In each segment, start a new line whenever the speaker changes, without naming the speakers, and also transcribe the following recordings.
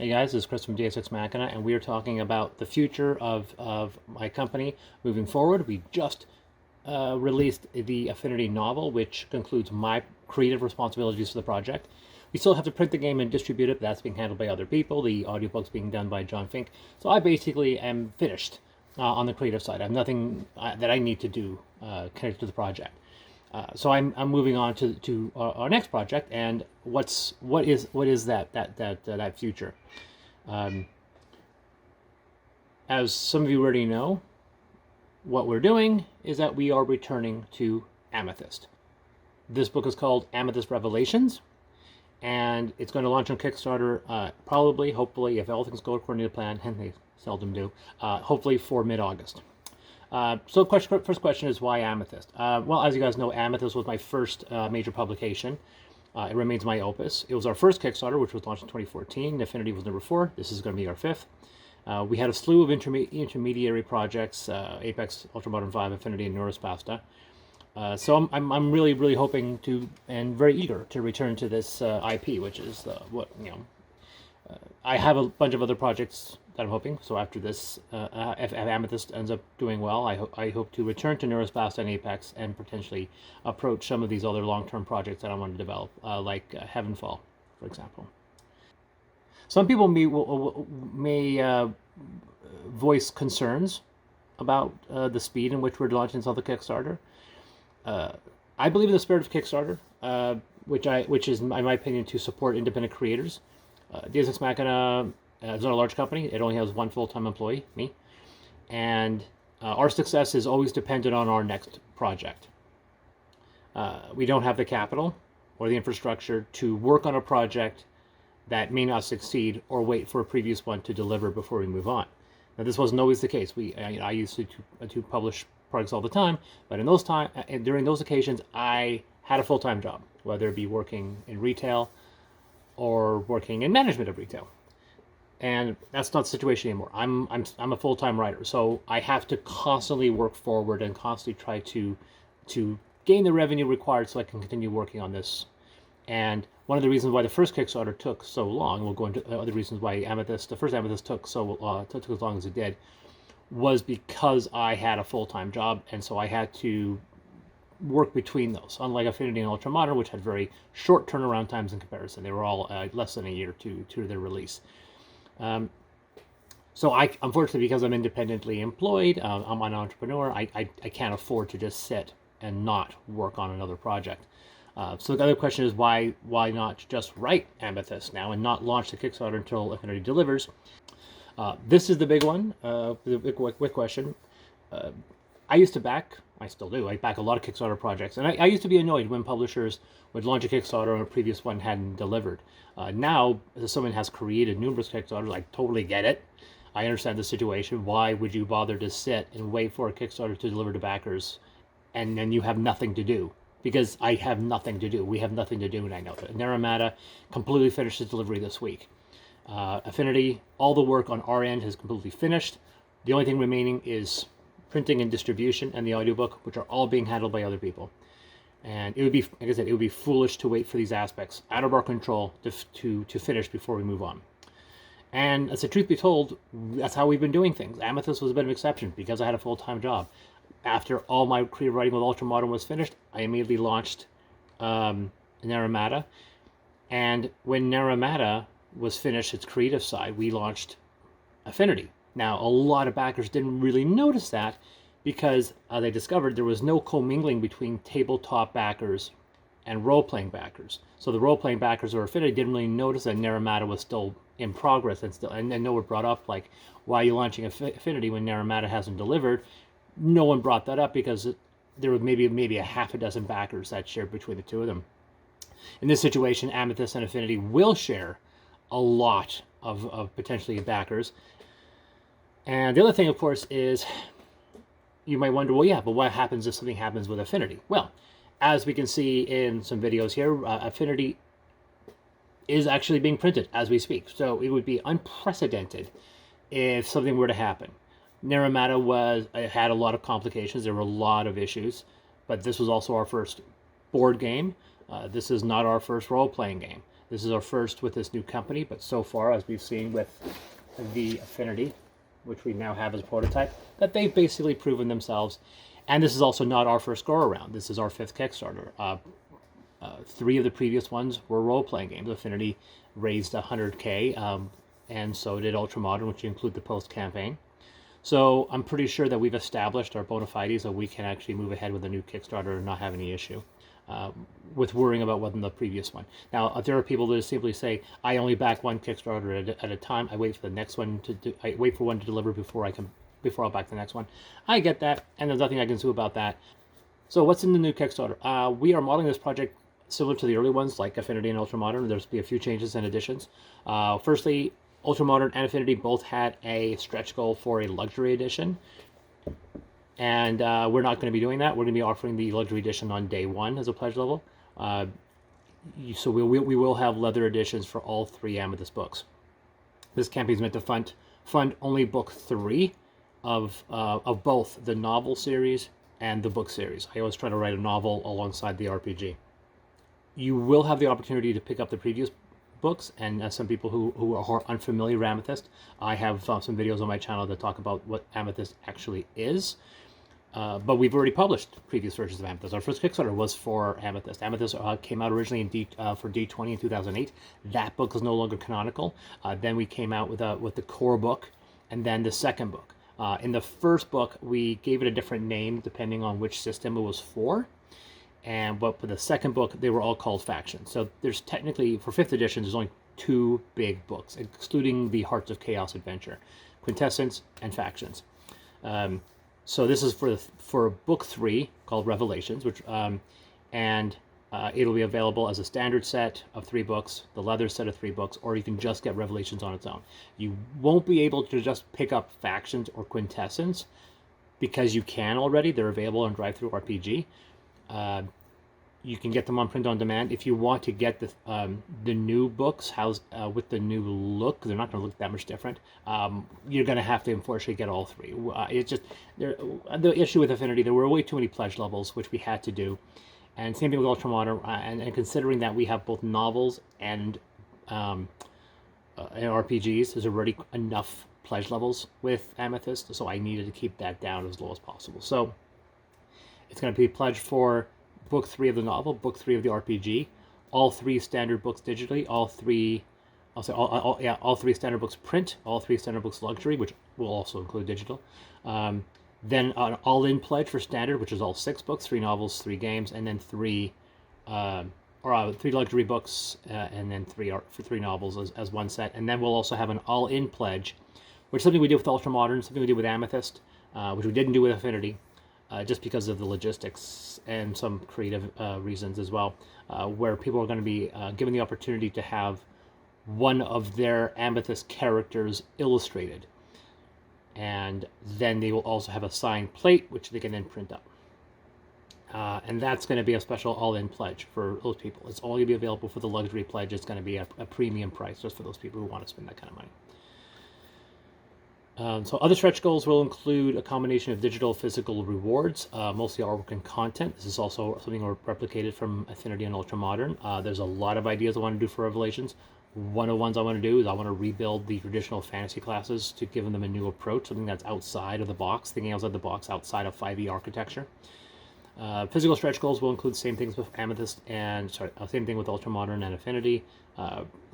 Hey guys, this is Chris from Deus Ex Machina, and we are talking about the future of my company moving forward. We just released the Affinity novel, which concludes my creative responsibilities for the project. We still have to print the game and distribute it, but that's being handled by other people. The audiobook's being done by John Fink. So I basically am finished on the creative side. I have nothing that I need to do connected to the project. So I'm moving on to our next project, and what is that future? As some of you already know, what we're doing is that we are returning to Amethyst. This book is called Amethyst Revelations, and it's going to launch on Kickstarter probably, hopefully, if all things go according to plan, and they seldom do, hopefully for mid-August. So first question is, why Amethyst? Well, as you guys know, Amethyst was my first major publication. It remains my opus. It was our first Kickstarter, which was launched in 2014. Affinity was number 4. This is going to be our 5th. We had a slew of intermediary projects, Apex, Ultramodern 5, Affinity, and Neurospasta. So I'm really hoping to, and very eager to return to this IP, which is I have a bunch of other projects that I'm hoping. So after this, if Amethyst ends up doing well, I hope to return to Neurospasta and Apex and potentially approach some of these other long-term projects that I want to develop, like Heavenfall, for example. Some people may voice concerns about the speed in which we're launching this on the Kickstarter. I believe in the spirit of Kickstarter, which is, in my opinion, to support independent creators. Deus Ex Machina is not a large company. It only has one full-time employee, me. And our success is always dependent on our next project. We don't have the capital or the infrastructure to work on a project that may not succeed or wait for a previous one to deliver before we move on. Now, this wasn't always the case. I used to publish products all the time, but during those occasions, I had a full-time job, whether it be working in retail or working in management of retail. And that's not the situation anymore. I'm a full-time writer, so I have to constantly work forward and constantly try to gain the revenue required so I can continue working on this. And one of the reasons why the first Kickstarter took so long, we'll go into other reasons why the first Amethyst took as long as it did, was because I had a full-time job, and so I had to work between those. Unlike Affinity and Ultramodern, which had very short turnaround times in comparison, they were all less than a year to their release. So I, unfortunately, because I'm independently employed, I'm an entrepreneur, I can't afford to just sit and not work on another project. So the other question is, why not just write Amethyst now and not launch the Kickstarter until Affinity delivers? This is the big one, the big question. I still do, I back a lot of Kickstarter projects, and I used to be annoyed when publishers would launch a Kickstarter and a previous one hadn't delivered. Now, as someone has created numerous Kickstarters, I totally get it. I understand the situation. Why would you bother to sit and wait for a Kickstarter to deliver to backers, and then you have nothing to do? Because I have nothing to do. We have nothing to do, and I know that. Naramata completely finished its delivery this week. Affinity, all the work on our end has completely finished. The only thing remaining is printing and distribution and the audiobook, which are all being handled by other people. And it would be, like I said, it would be foolish to wait for these aspects out of our control to finish before we move on. And as the truth be told, that's how we've been doing things. Amethyst was a bit of an exception because I had a full-time job. After all my creative writing with Ultramodern was finished, I immediately launched Naramata. And when Naramata was finished, its creative side, we launched Affinity. Now, a lot of backers didn't really notice that because they discovered there was no commingling between tabletop backers and role-playing backers. So the role-playing backers or Affinity didn't really notice that Naramata was still in progress and no one brought up, like, why are you launching Affinity when Naramata hasn't delivered? No one brought that up because there was maybe a half a dozen backers that shared between the two of them. In this situation, Amethyst and Affinity will share a lot of potentially backers. And the other thing, of course, is you might wonder, well, yeah, but what happens if something happens with Affinity? Well, as we can see in some videos here, Affinity is actually being printed as we speak. So it would be unprecedented if something were to happen. Naramata had a lot of complications. There were a lot of issues, but this was also our first board game. This is not our first role-playing game. This is our first with this new company, but so far, as we've seen with the Affinity, which we now have as a prototype, that they've basically proven themselves. And this is also not our first go around. This is our 5th Kickstarter. 3 of the previous ones were role-playing games. Affinity raised 100K, and so did Ultramodern, which include the post-campaign. So I'm pretty sure that we've established our bona fides, so we can actually move ahead with a new Kickstarter and not have any issue with worrying about what in the previous one. Now, if there are people that simply say, I only back one Kickstarter at a time, I wait for the next one I wait for one to deliver before I'll back the next one. I get that, and there's nothing I can do about that. So what's in the new Kickstarter? We are modeling this project similar to the early ones, like Affinity and Ultramodern. There's be a few changes and additions. Firstly, Ultramodern and Affinity both had a stretch goal for a luxury edition. And we're not going to be doing that. We're going to be offering the luxury edition on day 1 as a pledge level. So we will have leather editions for all 3 Amethyst books. This campaign is meant to fund only book 3 of both the novel series and the book series. I always try to write a novel alongside the RPG. You will have the opportunity to pick up the previous books, and some people who are unfamiliar with Amethyst, I have some videos on my channel that talk about what Amethyst actually is. But we've already published previous versions of Amethyst. Our first Kickstarter was for Amethyst. Amethyst came out originally for D20 in 2008. That book is no longer canonical. Then we came out with the core book, and then the second book. In the first book, we gave it a different name depending on which system it was for. But for the second book, they were all called factions. So there's technically, for 5th edition, there's only 2 big books, excluding the Hearts of Chaos adventure, Quintessence and Factions. So this is for book 3 called Revelations, which it'll be available as a standard set of 3 books, the leather set of 3 books, or you can just get Revelations on its own. You won't be able to just pick up Factions or Quintessence because you can already. They're available on Drive-Thru-RPG. You can get them on print on demand. If you want to get the new books housed with the new look, they're not going to look that much different. You're going to have to unfortunately get all 3. It's just the issue with Affinity. There were way too many pledge levels, which we had to do, and same thing with Ultramodern. And considering that we have both novels and RPGs, there's already enough pledge levels with Amethyst, so I needed to keep that down as low as possible. So it's going to be pledged for book 3 of the novel, book 3 of the RPG, all 3 standard books digitally, all 3 standard books print, all 3 standard books luxury, which will also include digital. Then an all-in pledge for standard, which is all 6 books, 3 novels, 3 games, and then 3 luxury books, and then 3 novels as one set. And then we'll also have an all-in pledge, which is something we did with Ultramodern, something we did with Amethyst, which we didn't do with Affinity. Just because of the logistics and some creative reasons as well, where people are going to be given the opportunity to have one of their Amethyst characters illustrated. And then they will also have a signed plate, which they can then print up. And that's going to be a special all-in pledge for those people. It's only going to be available for the luxury pledge. It's going to be a premium price just for those people who want to spend that kind of money. So other stretch goals will include a combination of digital physical rewards, mostly artwork and content. This is also something replicated from Affinity and Ultramodern. There's a lot of ideas I want to do for Revelations. One of the ones I want to do is I want to rebuild the traditional fantasy classes to give them a new approach, something that's outside of the box, thinking outside the box, outside of 5e architecture. Physical stretch goals will include same things with Amethyst same thing with Ultramodern and Affinity.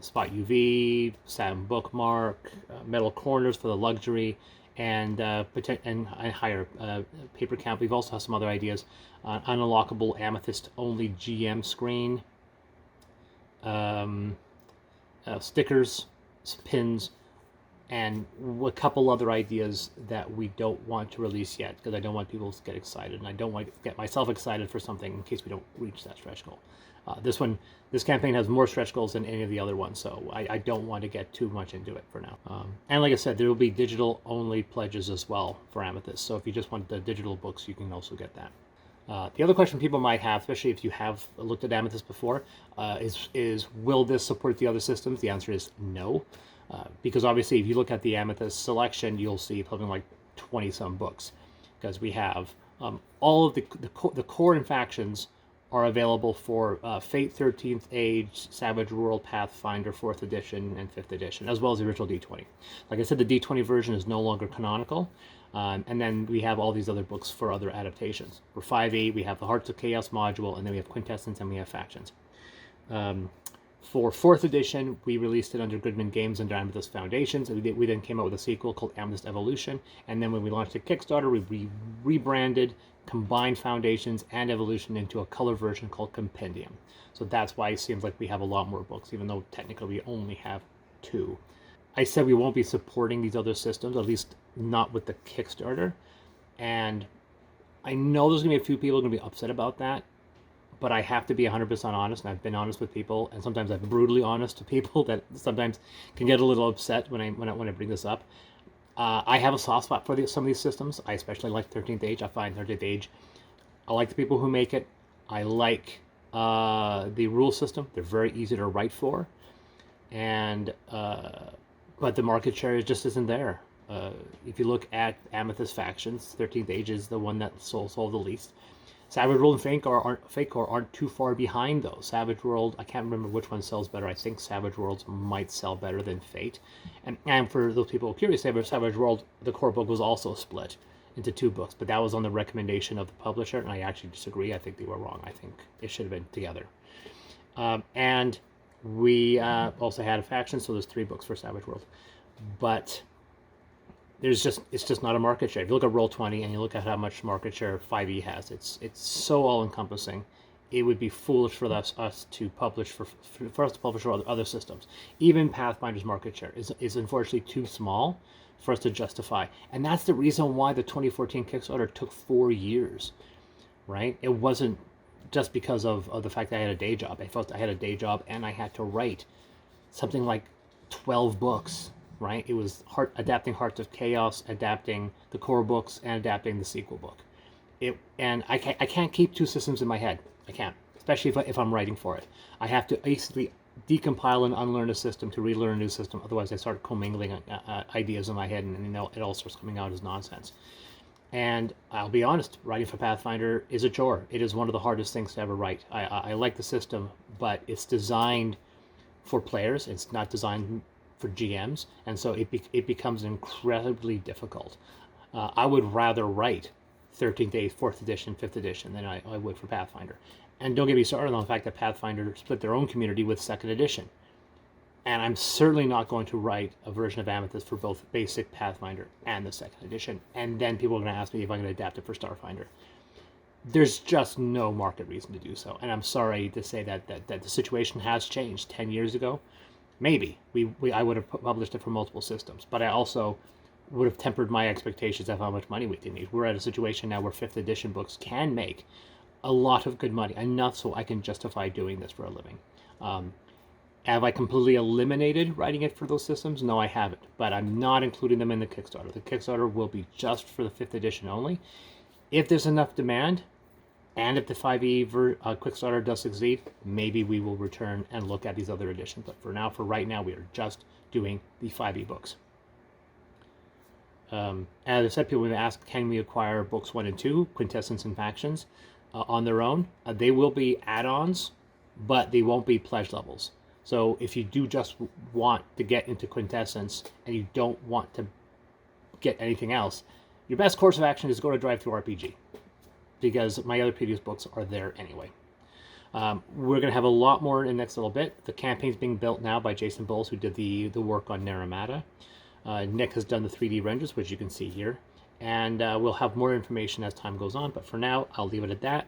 Spot UV, satin bookmark, metal corners for the luxury, and higher paper count. We've also had some other ideas: unlockable Amethyst only GM screen, stickers, pins, and a couple other ideas that we don't want to release yet because I don't want people to get excited, and I don't want to get myself excited for something in case we don't reach that stretch goal. This campaign has more stretch goals than any of the other ones, so I don't want to get too much into it for now. And like I said, there will be digital-only pledges as well for Amethyst, so if you just want the digital books, you can also get that. The other question people might have, especially if you have looked at Amethyst before, is will this support the other systems? The answer is no, because obviously if you look at the Amethyst selection, you'll see something like 20-some books, because we have all of the core and factions are available for Fate 13th Age, Savage World, Pathfinder 4th edition, and 5th edition, as well as the original D20. Like I said, the D20 version is no longer canonical, and then we have all these other books for other adaptations. For 5e, we have the Hearts of Chaos module, and then we have Quintessence, and we have Factions. For 4th edition, we released it under Goodman Games under Amethyst Foundations. We then came out with a sequel called Amethyst Evolution. And then when we launched the Kickstarter, we rebranded, combined Foundations and Evolution into a color version called Compendium. So that's why it seems like we have a lot more books, even though technically we only have 2. I said we won't be supporting these other systems, at least not with the Kickstarter. And I know there's going to be a few people going to be upset about that. But I have to be 100% honest, and I've been honest with people, and sometimes I'm brutally honest to people that sometimes can get a little upset when I bring this up. I have a soft spot for some of these systems. I especially like 13th Age. I find 13th Age, I like the people who make it. I like the rule system. They're very easy to write for, and but the market share just isn't there. If you look at Amethyst Factions, 13th Age is the one that sold the least. Savage World and Fate Core aren't too far behind, though. Savage World, I can't remember which one sells better. I think Savage Worlds might sell better than Fate. And for those people curious, Savage World, the core book was also split into 2 books, but that was on the recommendation of the publisher, and I actually disagree. I think they were wrong. I think it should have been together. And we also had a faction, so there's 3 books for Savage World. But it's just not a market share. If you look at Roll20 and you look at how much market share 5e has, it's so all encompassing. It would be foolish for us to publish for us to publish for other systems. Even Pathfinder's market share is unfortunately too small for us to justify, and that's the reason why the 2014 Kickstarter took 4 years. Right? It wasn't just because of the fact that I had a day job. I felt I had a day job and I had to write something like 12 books. Right? It was adapting Hearts of Chaos, adapting the core books, and adapting the sequel book. And I can't keep 2 systems in my head. I can't, especially if I'm writing for it. I have to basically decompile and unlearn a system to relearn a new system. Otherwise, I start commingling ideas in my head, and it all starts coming out as nonsense. And I'll be honest, writing for Pathfinder is a chore. It is one of the hardest things to ever write. I like the system, but it's designed for players. It's not designed for GMs, and so it becomes incredibly difficult. I would rather write 13th Age, 4th edition, 5th edition than I would for Pathfinder. And don't get me started on the fact that Pathfinder split their own community with 2nd edition. And I'm certainly not going to write a version of Amethyst for both basic Pathfinder and the 2nd edition. And then people are going to ask me if I'm going to adapt it for Starfinder. There's just no market reason to do so. And I'm sorry to say that the situation has changed. 10 years ago, maybe I would have published it for multiple systems, but I also would have tempered my expectations of how much money we can make. We're at a situation now where 5th edition books can make a lot of good money, enough so I can justify doing this for a living. Have I completely eliminated writing it for those systems? No, I haven't, but I'm not including them in the Kickstarter. The Kickstarter will be just for the 5th edition only. If there's enough demand, and if the 5e Kickstarter does succeed, maybe we will return and look at these other editions. But for right now, we are just doing the 5e books. As I said, people have asked, can we acquire books 1 and 2, Quintessence and Factions, on their own? They will be add-ons, but they won't be pledge levels. So if you do just want to get into Quintessence and you don't want to get anything else, your best course of action is to go to Drive-Thru-RPG, because my other previous books are there anyway. We're going to have a lot more in the next little bit. The campaign's being built now by Jason Bowles, who did the work on Naramata. Nick has done the 3D renders, which you can see here. And we'll have more information as time goes on. But for now, I'll leave it at that.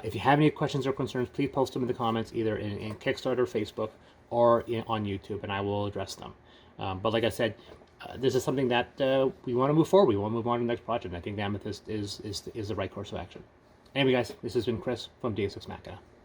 If you have any questions or concerns, please post them in the comments, either in Kickstarter, Facebook, or on YouTube, and I will address them. But like I said, this is something that we want to move forward. We want to move on to the next project. I think the Amethyst is the right course of action. Anyway, guys, this has been Chris from Deus Ex Machina.